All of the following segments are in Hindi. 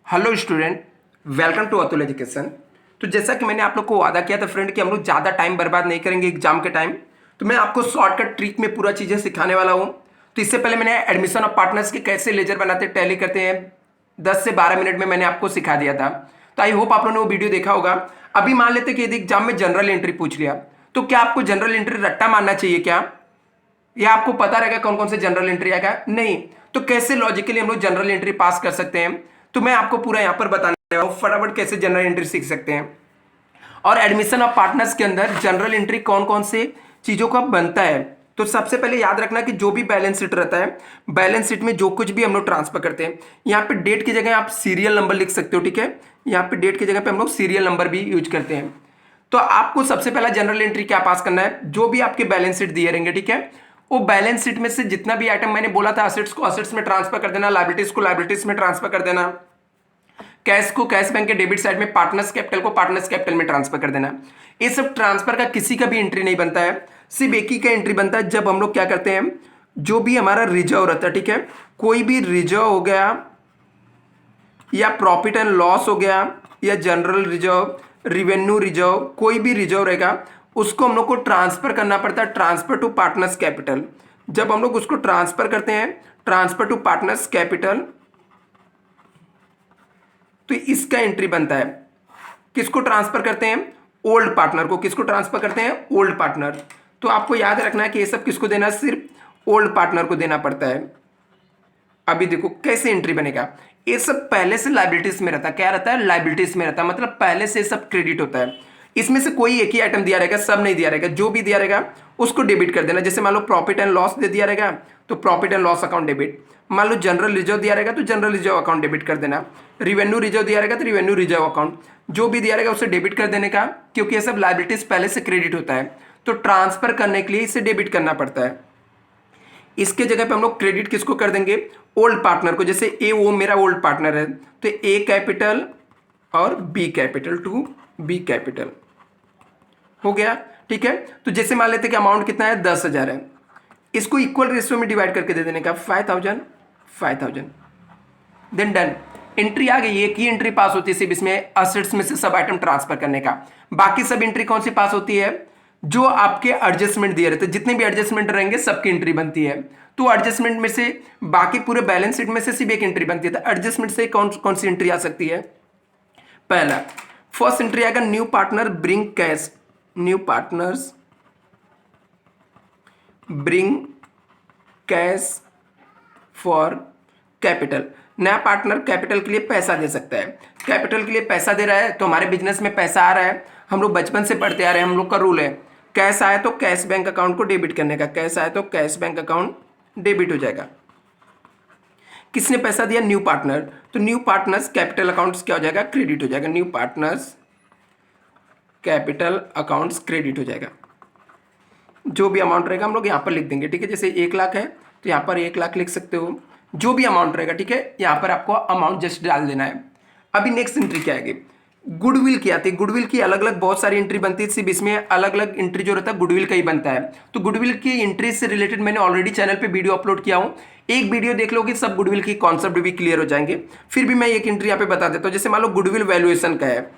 Hello student, welcome to Atul education. तो जैसा कि मैंने आप लोग को वादा किया था फ्रेंड कि हम लोग ज़्यादा टाइम बर्बाद नहीं करेंगे एग्जाम के टाइम, तो मैं आपको शॉर्टकट ट्रिक में पूरा चीज़ें सिखाने वाला हूँ। तो इससे पहले मैंने एडमिशन ऑफ पार्टनर्स के कैसे लेजर बनाते टैली करते हैं 10 से 12 मिनट में मैंने आपको सिखा दिया था। तो आई होप आप लोगों ने वो वीडियो देखा होगा। अभी मान लेते कि यदि एग्जाम में जनरल एंट्री पूछ लिया, तो क्या आपको जनरल एंट्री रट्टा मानना चाहिए क्या, या आपको पता रहेगा कौन कौन से जनरल एंट्री आएगा? नहीं। तो कैसे लॉजिकली हम लोग जनरल एंट्री पास कर सकते हैं, तो मैं आपको पूरा यहां पर बताने वाला हूं फटाफट कैसे जनरल एंट्री सीख सकते हैं। और एडमिशन ऑफ पार्टनर्स के अंदर जनरल एंट्री कौन कौन से चीजों का बनता है, तो सबसे पहले याद रखना कि जो भी बैलेंस शीट रहता है, बैलेंस शीट में जो कुछ भी हम लोग ट्रांसफर करते हैं, यहाँ पे डेट की जगह आप सीरियल नंबर लिख सकते हो, ठीक है। यहाँ पे डेट की जगह पे हम लोग सीरियल नंबर भी यूज करते हैं। तो आपको सबसे पहला जनरल एंट्री क्या पास करना है, जो भी आपके बैलेंस शीट दिए रहेंगे, ठीक है, वो बैलेंस शीट में से जितना भी आइटम मैंने बोला था, असेट्स को असेट्स में ट्रांसफर कर देना, लायबिलिटीज को लायबिलिटीज में ट्रांसफर कर देना, कैश को कैश बैंक के डेबिट साइड में, पार्टनर्स कैपिटल को पार्टनर्स कैपिटल में ट्रांसफर कर देना। ये सब ट्रांसफर का किसी का भी एंट्री नहीं बनता है, सिर्फ एक ही का एंट्री बनता है जब हम लोग क्या करते हैं, जो भी हमारा रिजर्व रहता है, ठीक है, कोई भी रिजर्व हो गया या प्रॉफिट एंड लॉस हो गया या जनरल रिजर्व, रिवेन्यू रिजर्व, कोई भी रिजर्व रहेगा उसको हम लोग को ट्रांसफर करना पड़ता है, ट्रांसफर टू पार्टनर्स कैपिटल। जब हम लोग उसको ट्रांसफर करते हैं ट्रांसफर टू पार्टनर्स कैपिटल, तो इसका एंट्री बनता है। किसको ट्रांसफर करते हैं? ओल्ड पार्टनर को। किसको ट्रांसफर करते हैं? Old partner. तो आपको याद रखना है कि ये सब किसको देना है, सिर्फ ओल्ड पार्टनर को देना पड़ता है। अभी देखो कैसे एंट्री बनेगा, ये सब पहले से लायबिलिटीज में रहता है। क्या रहता है? लायबिलिटीज में रहता है, मतलब पहले से सब क्रेडिट होता है। इसमें से कोई एक ही आइटम दिया रहेगा, सब नहीं दिया रहेगा। जो भी दिया रहेगा उसको डेबिट कर देना। जैसे मान लो प्रॉफिट एंड लॉस दे दिया रहेगा तो profit and loss account debit. मान लो जनरल रिजर्व दिया रहेगा तो जनरल रिजर्व अकाउंट डेबिट कर देना। रिवेन्यू रिजर्व दिया रहेगा तो रिवेन्यू रिजर्व अकाउंट, जो भी दिया रहेगा उसे डेबिट कर देने का, क्योंकि ये सब लायबिलिटीज पहले से क्रेडिट होता है। तो ट्रांसफर करने के लिए इसे डेबिट करना पड़ता है। इसके जगह पे हम लोग क्रेडिट किसको कर देंगे? ओल्ड पार्टनर को। जैसे ए, वो मेरा ओल्ड पार्टनर है, तो ए कैपिटल और B capital to B capital हो गया, ठीक है। तो जैसे मान लेते कि अमाउंट कितना है, 10,000 है, इसको इक्वल रेशियो में डिवाइड करके दे देने का, 5,000 5,000, देन डन। एंट्री आ गई। एक ही एंट्री पास होती है सिर्फ इसमें, असेट्स में से सब आइटम ट्रांसफर करने का। बाकी सब एंट्री कौन सी पास होती है? जो आपके एडजस्टमेंट दिए रहते हैं, जितने भी एडजस्टमेंट रहेंगे सबकी एंट्री बनती है। तो एडजस्टमेंट में से बाकी पूरे बैलेंस शीट में से सिर्फ एक एंट्री बनती है। तो एडजस्टमेंट से कौन कौन सी एंट्री आ सकती है? पहला फर्स्ट एंट्री आएगा, new partner bring cash. New partners bring cash for capital. नया पार्टनर कैपिटल के लिए पैसा दे सकता है। कैपिटल के लिए पैसा दे रहा है तो हमारे बिजनेस में पैसा आ रहा है। हम लोग बचपन से पढ़ते आ रहे हैं, हम लोग का रूल है, कैश आया तो कैश बैंक अकाउंट को डेबिट करने का। कैश आया तो कैश बैंक अकाउंट डेबिट हो जाएगा। किसने पैसा दिया? New partner. तो न्यू पार्टनर्स कैपिटल अकाउंट्स क्या हो जाएगा? क्रेडिट हो जाएगा। New partners capital accounts credit हो जाएगा। जो भी अमाउंट रहेगा हम लोग यहाँ पर लिख देंगे, ठीक है। जैसे 1,00,000 है तो यहाँ पर 1,00,000 लिख सकते हो। जो भी अमाउंट रहेगा, ठीक है, यहाँ पर आपको अमाउंट जस्ट डाल देना है। अभी नेक्स्ट एंट्री क्या आएगी? गुडविल की आती है। गुडविल की अलग अलग बहुत सारी एंट्री बनती है, सिर्फ इसमें अलग अलग एंट्री जो रहता है गुडविल का ही बनता है। तो गुडविल की एंट्री से रिलेटेड मैंने ऑलरेडी चैनल पे वीडियो अपलोड किया हूँ, एक वीडियो देख लोगे सब गुडविल की कॉन्सेप्ट भी क्लियर हो जाएंगे। फिर भी मैं एक एंट्री यहाँ पे बता देता हूँ। जैसे मान लो गुडविल वैल्यूएशन का है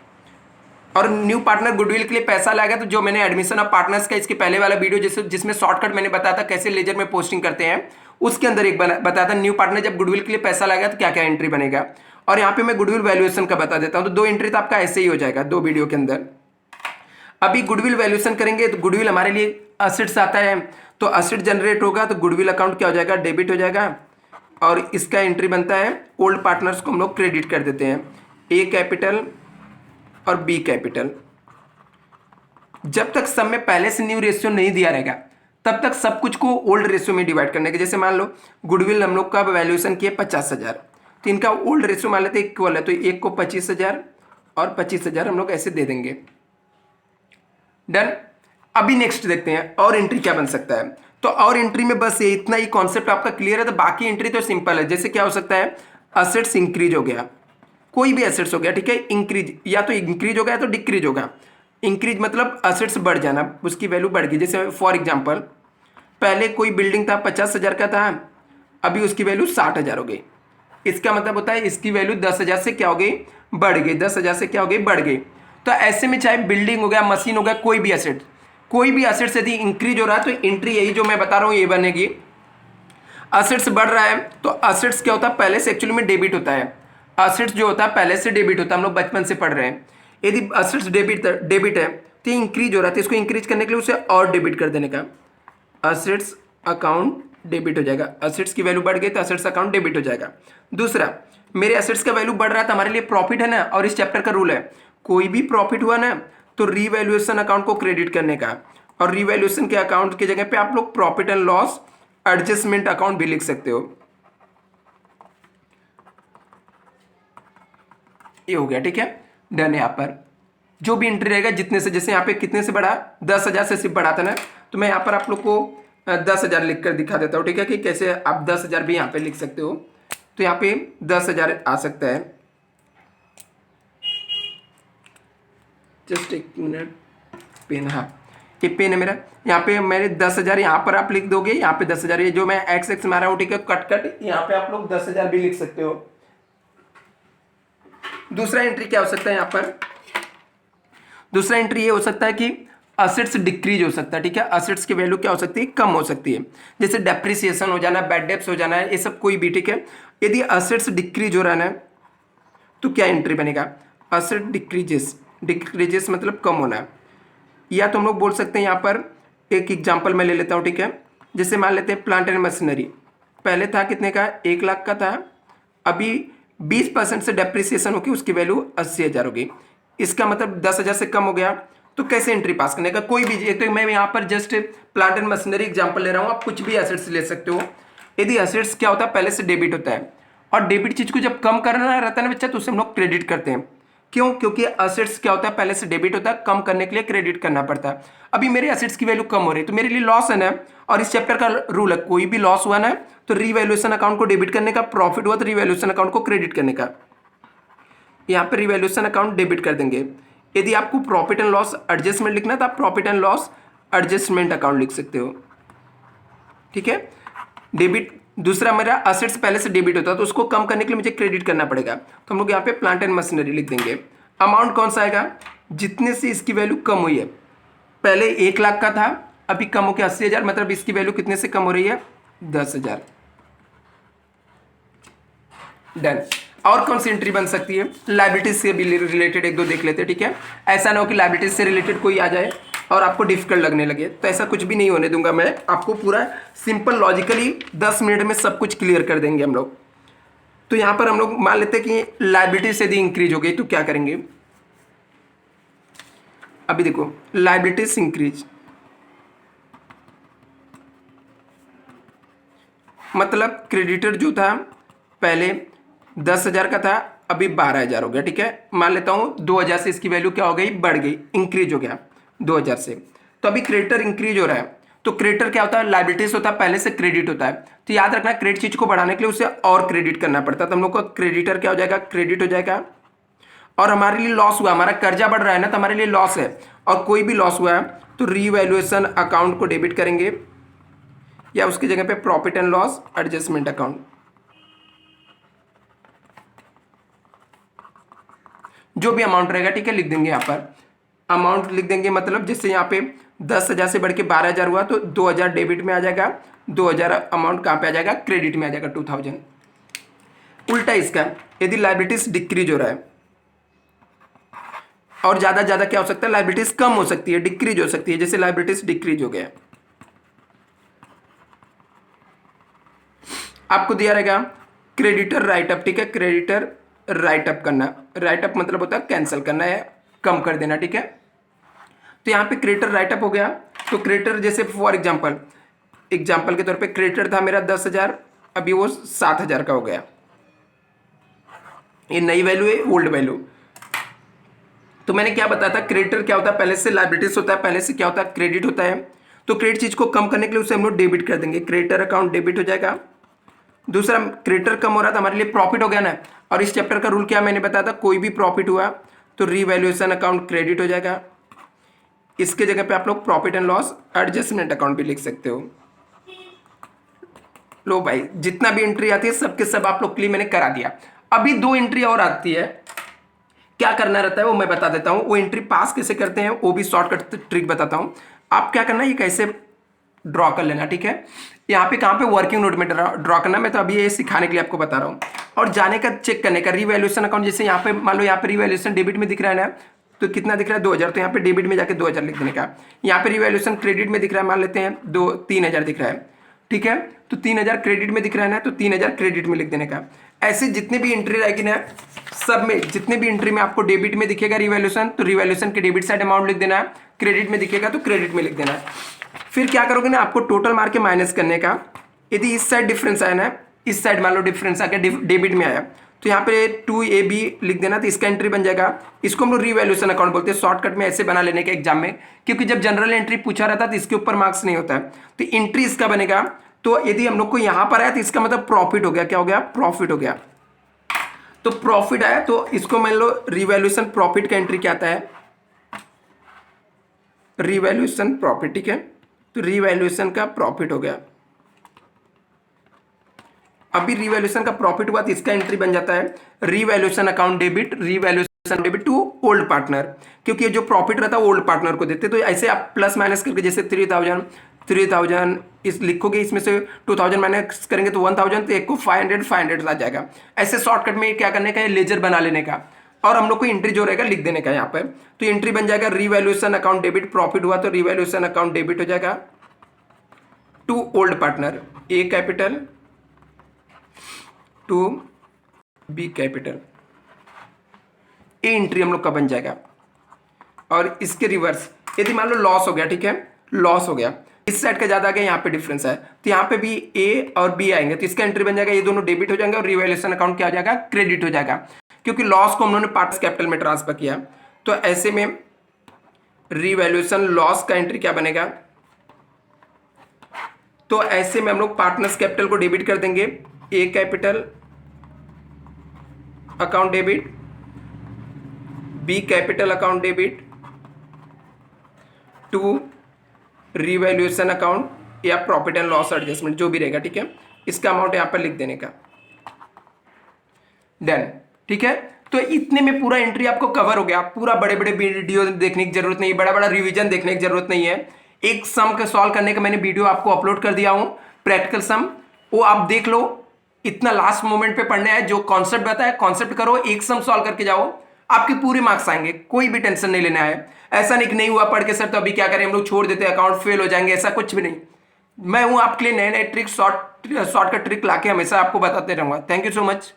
और न्यू पार्टनर गुडविल के लिए पैसा लाएगा, तो जो मैंने एडमिशन ऑफ पार्टनर्स का इसके पहले वाला वीडियो जिसमें शॉर्टकट मैंने बताया था कैसे लेजर में पोस्टिंग करते हैं, उसके अंदर एक बताया था न्यू पार्टनर जब गुडविल के लिए पैसा लाएगा तो क्या क्या एंट्री बनेगा। और यहाँ पे मैं गुडविल वैल्यूएशन का बता देता हूँ। तो 2 एंट्री तो आपका ऐसे ही हो जाएगा 2 वीडियो के अंदर। अभी गुडविल वैल्यूएशन करेंगे तो गुडविल हमारे लिए असेट्स आता है, तो असेट जनरेट होगा तो गुडविल अकाउंट क्या हो जाएगा? डेबिट हो जाएगा। और इसका एंट्री बनता है, ओल्ड पार्टनर्स को हम लोग क्रेडिट कर देते हैं, ए कैपिटल और बी कैपिटल। जब तक सब में पहले से न्यू रेशियो नहीं दिया रहेगा तब तक सब कुछ को ओल्ड रेशियो में डिवाइड करने के। जैसे मान लो गुडविल हम लोग का वैल्यूएशन किया 50,000, तो इनका ओल्ड रेशियो मान लेते इक्वल है, तो एक को 25,000 और 25,000 हम लोग ऐसे दे देंगे, डन। अभी नेक्स्ट देखते हैं और एंट्री क्या बन सकता है। तो और एंट्री में बस ये इतना ही कॉन्सेप्ट आपका क्लियर है, तो बाकी एंट्री तो सिंपल है। जैसे क्या हो सकता है, असेट्स इंक्रीज हो गया, कोई भी एसेट्स हो गया, ठीक है, इंक्रीज या तो इंक्रीज हो गया तो डिक्रीज होगा। इंक्रीज मतलब असेट्स बढ़ जाना, उसकी वैल्यू बढ़ गई। जैसे फॉर एग्जांपल पहले कोई बिल्डिंग था 50,000 का था, अभी उसकी वैल्यू 60,000 हो गई। इसका मतलब होता है इसकी वैल्यू 10,000 से क्या हो गई, बढ़ गई, 10,000 से क्या हो गई, बढ़ गई। तो ऐसे में चाहे बिल्डिंग हो गया, मशीन हो गया, कोई भी एसेट यदि इंक्रीज हो रहा है तो एंट्री यही जो मैं बता रहा हूँ ये बनेगी। असेट्स बढ़ रहा है तो असेट्स क्या होता है, पहले से एक्चुअली में डेबिट होता है। असेट्स जो होता है पहले से डेबिट होता है, हम लोग बचपन से पढ़ रहे हैं। यदि असेट्स डेबिट है तो इंक्रीज हो रहा है, इसको इंक्रीज करने के लिए उसे और डेबिट कर देने का, असेट्स अकाउंट डेबिट हो जाएगा। असेट्स की वैल्यू बढ़ गई तो असेट्स अकाउंट डेबिट हो जाएगा। दूसरा, मेरे असेट्स का वैल्यू बढ़ रहा है तो हमारे लिए प्रॉफिट है ना, और इस चैप्टर का रूल है कोई भी प्रॉफिट हुआ ना तो रीवैल्यूएशन अकाउंट को क्रेडिट करने का, और रीवैल्यूएशन के अकाउंट की जगह पे आप लोग profit and loss adjustment account भी लिख सकते हो। ये हो गया, ठीक है, डन। यहाँ पर जो भी एंट्री रहेगा जितने से, जैसे यहाँ पे कितने से बढ़ा, 10,000 से सिर्फ बढ़ाता ना, तो मैं यहाँ पर आप लोग को 10,000 लिख कर दिखा देता हूँ, ठीक है, कि कैसे आप 10,000 भी यहाँ पे लिख सकते हो। तो यहाँ पे 10,000 आ सकता है। जस्ट एक मिनट, पेन, हाँ ये पेन है मेरा। यहाँ पे मेरे 10,000 यहाँ पर आप लिख दोगे, यहाँ पे 10,000, ये जो मैं एक्स मारा हूँ, ठीक है, कट यहाँ पे आप लोग 10,000 भी लिख सकते हो। दूसरा एंट्री क्या हो सकता है यहाँ पर, दूसरा एंट्री ये हो सकता है कि असेट्स डिक्रीज हो सकता है, ठीक है, असेट्स की वैल्यू क्या हो सकती है, कम हो सकती है, जैसे डेप्रिसिएशन हो जाना, बैड डेब्ट्स हो जाना है, ये सब कोई भी, ठीक है। यदि असेट्स डिक्रीज हो रहा है ना तो क्या एंट्री बनेगा, असेट डिक्रीजेस मतलब कम होना है। या तो हम लोग बोल सकते हैं यहाँ पर एक एग्जांपल मैं ले लेता हूँ, ठीक है, जैसे मान लेते हैं प्लांट एंड मशीनरी, पहले था कितने का, 1 लाख का था, अभी 20% से डेप्रिसिएशन होकर उसकी वैल्यू 80,000 हो गई। इसका मतलब 10,000 से कम हो गया। तो कैसे एंट्री पास करने का, कोई भी, एक तो मैं यहाँ पर just plant and machinery example ले रहा हूँ, आप कुछ भी एसेट्स ले सकते हो। यदि एसेट्स क्या होता है, पहले से डेबिट होता है, और डेबिट चीज को जब कम करना रहता है ना बच्चा, तो उसे हम लोग क्रेडिट करते हैं। क्यों, क्योंकि असेट्स क्या होता है, पहले से डेबिट होता है, कम करने के लिए क्रेडिट करना पड़ता है। अभी मेरे असेट्स की वैल्यू कम हो रही है तो मेरे लिए लॉस है ना, और इस चैप्टर का रूल है कोई भी लॉस हुआ ना तो रीवैल्यूएशन अकाउंट को डेबिट करने का, प्रॉफिट हुआ तो रीवैल्यूएशन अकाउंट को क्रेडिट करने का। यहाँ पे रिवैल्यूएशन अकाउंट डेबिट कर देंगे। यदि आपको प्रॉफिट एंड लॉस एडजस्टमेंट लिखना है तो आप profit and loss adjustment account लिख सकते हो, ठीक है। डेबिट, दूसरा मेरा असेट्स पहले से डेबिट होता है तो उसको कम करने के लिए मुझे क्रेडिट करना पड़ेगा, तो हम लोग यहाँ पे प्लांट एंड मशीनरी लिख देंगे। अमाउंट कौन सा आएगा, जितने से इसकी वैल्यू कम हुई है, पहले 1 लाख का था, अभी कम हो के 80,000, मतलब इसकी वैल्यू कितने से कम हो रही है, 10,000। डन। और कौन सी एंट्री बन सकती है, लायबिलिटीज से भी रिलेटेड एक दो देख लेते हैं, ठीक है। ऐसा ना हो कि लायबिलिटीज से रिलेटेड कोई आ जाए और आपको डिफिकल्ट लगने लगे, तो ऐसा कुछ भी नहीं होने दूंगा मैं, आपको पूरा सिंपल लॉजिकली 10 मिनट में सब कुछ क्लियर कर देंगे हम लोग। तो यहाँ पर हम लोग मान लेते हैं कि लायबिलिटीज यदि इंक्रीज हो गई तो क्या करेंगे। अभी देखो, लायबिलिटीज इंक्रीज मतलब क्रेडिटर जो था पहले 10,000 का था, अभी 12,000 हो गया, ठीक है। मान लेता हूँ 2,000 से इसकी वैल्यू क्या हो गई, बढ़ गई, इंक्रीज हो गया 2,000 से। तो अभी क्रेडिटर इंक्रीज हो रहा है, तो क्रेडिटर क्या होता है, लायबिलिटीज होता है, पहले से क्रेडिट होता है। तो याद रखना, क्रेडिट चीज को बढ़ाने के लिए उसे और क्रेडिट करना पड़ता है, तो हम लोग को क्रेडिटर क्या हो जाएगा, क्रेडिट हो जाएगा। और हमारे लिए लॉस हुआ, हमारा कर्जा बढ़ रहा है ना, तो हमारे लिए लॉस है, और कोई भी लॉस हुआ है तो रीवैल्यूएशन अकाउंट को डेबिट करेंगे, या उसकी जगह पे profit and loss adjustment account. जो भी अमाउंट रहेगा, ठीक है, लिख देंगे यहाँ पर, अमाउंट लिख देंगे, मतलब जैसे यहाँ पे 10,000 से बढ़ के 12,000 हुआ तो 2,000 डेबिट में आ जाएगा, 2,000 अमाउंट कहाँ पे आ जाएगा, क्रेडिट में आ जाएगा, 2,000। उल्टा इसका, यदि लायबिलिटीज डिक्रीज हो रहा है और ज़्यादा क्या हो सकता है, लायबिलिटीज कम हो सकती है, डिक्रीज हो सकती है, जैसे लायबिलिटीज डिक्रीज हो गया, आपको दिया रहेगा क्रेडिटर राइटअप, ठीक है, क्रेडिटर राइटअप करना, राइटअप मतलब होता है कैंसिल करना है, कम कर देना, ठीक है। तो यहाँ पे क्रेडिटर राइटअप हो गया, तो क्रेडिटर जैसे फॉर एग्जाम्पल के तौर पे क्रेडिटर था मेरा 10,000, अभी वो 7,000 का हो गया, ये नई वैल्यू है, ओल्ड वैल्यू। तो मैंने क्या बताया था, क्रेडिटर क्या होता है, पहले से लायबिलिटीज होता है, पहले से क्या होता है, क्रेडिट होता है। तो क्रेडिट चीज को कम करने के लिए उसे हम लोग डेबिट कर देंगे, क्रेडिटर अकाउंट डेबिट हो जाएगा। दूसरा, क्रेडिटर कम हो रहा था, हमारे लिए प्रॉफिट हो गया ना, और इस चैप्टर का रूल क्या मैंने बताया था, कोई भी प्रॉफिट हुआ तो रीवैल्यूएशन अकाउंट क्रेडिट हो जाएगा। इसके जगह पे आप लोग profit and loss adjustment account भी लिख सकते हो। लो भाई, जितना भी एंट्री आती है सबके सब आप लोग के लिए मैंने करा दिया। अभी 2 एंट्री और आती है, क्या करना रहता है वो मैं बता देता हूँ। वो एंट्री पास कैसे करते हैं वो भी शॉर्टकट ट्रिक बताता हूँ। आप क्या करना है, ये कैसे ड्रॉ कर लेना, ठीक है। यहाँ पे कहाँ पे वर्किंग नोट में ड्रॉ करना, मैं तो अभी ये सिखाने के लिए आपको बता रहा हूँ। और जाने का चेक करने का रिवैल्यूएशन अकाउंट, जैसे यहाँ पे मान लो यहाँ पे रिवैल्यूएशन डेबिट में दिख रहा है ना, तो कितना दिख रहा है 2000, तो यहाँ पे डेबिट में जाके 2000 लिख देने का। यहाँ पे रिवैल्यूएशन क्रेडिट में दिख रहा है, मान लेते हैं 3000 दिख रहा है, ठीक है, तो 3000 क्रेडिट में दिख रहा है ना, तो 3000 क्रेडिट में लिख देने का। ऐसे जितने भी एंट्री रहेगी ना, सब में जितने भी एंट्री में आपको डेबिट में दिखेगा रिवैल्यूएशन, तो रिवैल्यूएशन के डेबिट साइड अमाउंट लिख देना है, क्रेडिट में दिखेगा तो क्रेडिट में लिख देना है। फिर क्या करोगे ना, आपको टोटल मार के माइनस करने का। यदि इस साइड डिफरेंस आया ना, इस साइड मान लो डिफरेंस आ गया डेबिट में आया, तो यहाँ पे 2AB लिख देना, तो इसका एंट्री बन जाएगा। इसको हम लोग रिवैल्यूएशन अकाउंट बोलते हैं, शॉर्टकट में ऐसे बना लेने का एग्जाम में, क्योंकि जब जनरल एंट्री पूछा रहता है तो इसके ऊपर मार्क्स नहीं होता है। तो एंट्री इसका बनेगा, तो यदि हम लोग को यहाँ पर आया तो इसका मतलब प्रॉफिट हो गया। क्या हो गया? प्रॉफिट हो गया। तो प्रॉफिट आया तो इसको मान लो रिवैल्यूएशन प्रॉफिट का एंट्री क्या आता है, रिवैल्यूएशन प्रॉफिट, ठीक है, तो रिवैल्यूएशन का प्रॉफिट हो गया। अभी रिवैल्यूएशन का प्रॉफिट हुआ तो इसका एंट्री बन जाता है revaluation account debit, revaluation debit to old partner, क्योंकि ये जो प्रॉफिट रहता है वो ओल्ड पार्टनर को देते। तो ऐसे आप प्लस माइनस करके, जैसे 3000 इस लिखोगे, इसमें से 2000 माइनस करेंगे तो 1000, तो एक को 500 आ जाएगा। ऐसे शॉर्टकट में क्या करने का है, लेजर बना लेने का, और हम लोग को एंट्री जो रहेगा लिख देने का यहाँ पर। तो एंट्री बन जाएगा रिवैल्यूएशन अकाउंट डेबिट, प्रॉफिट हुआ तो रिवैल्यूएशन अकाउंट डेबिट हो जाएगा to old partner, A capital to B capital. ए एंट्री हम लोग का बन जाएगा। और इसके रिवर्स यदि मान लो लॉस हो गया, ठीक है, लॉस हो गया, इस साइड का ज्यादा आ गया, यहाँ पे डिफरेंस है, तो यहाँ पे भी ए और बी आएंगे, तो इसका एंट्री बन जाएगा, ये दोनों डेबिट हो जाएंगे और रिवैल्यूएशन अकाउंट क्या हो जाएगा, क्रेडिट हो जाएगा, क्योंकि लॉस को हम लोगों ने पार्ट्स कैपिटल में ट्रांसफर किया। तो ऐसे में रिवैल्यूएशन लॉस का एंट्री क्या बनेगा, तो ऐसे में हम लोग पार्टनर्स कैपिटल को डेबिट कर देंगे, A capital account debit, B capital account debit to revaluation account या प्रॉफिट एंड लॉस एडजस्टमेंट, जो भी रहेगा, ठीक है, इसका अमाउंट यहां पर लिख देने का। डन, ठीक है। तो इतने में पूरा एंट्री आपको कवर हो गया। पूरा बड़े बड़े वीडियो देखने की जरूरत नहीं है, बड़ा बड़ा रिवीजन देखने की जरूरत नहीं है। एक सम का सॉल्व करने का मैंने वीडियो आपको अपलोड कर दिया हूं, प्रैक्टिकल सम, वो आप देख लो। इतना लास्ट मोमेंट पे पढ़ना है, जो कॉन्सेप्ट बताया कॉन्सेप्ट करो, एक सम सॉल्व करके जाओ, आपके पूरे मार्क्स आएंगे, कोई भी टेंशन नहीं लेना है। ऐसा नहीं हुआ पढ़ के सर तो अभी क्या करें, हम लोग छोड़ देते हैं, अकाउंट फेल हो जाएंगे, ऐसा कुछ भी नहीं। मैं हूं आपके लिए नए नए ट्रिक, शॉर्टकट ट्रिक लाके हमेशा आपको बताते रहूंगा। Thank you so much.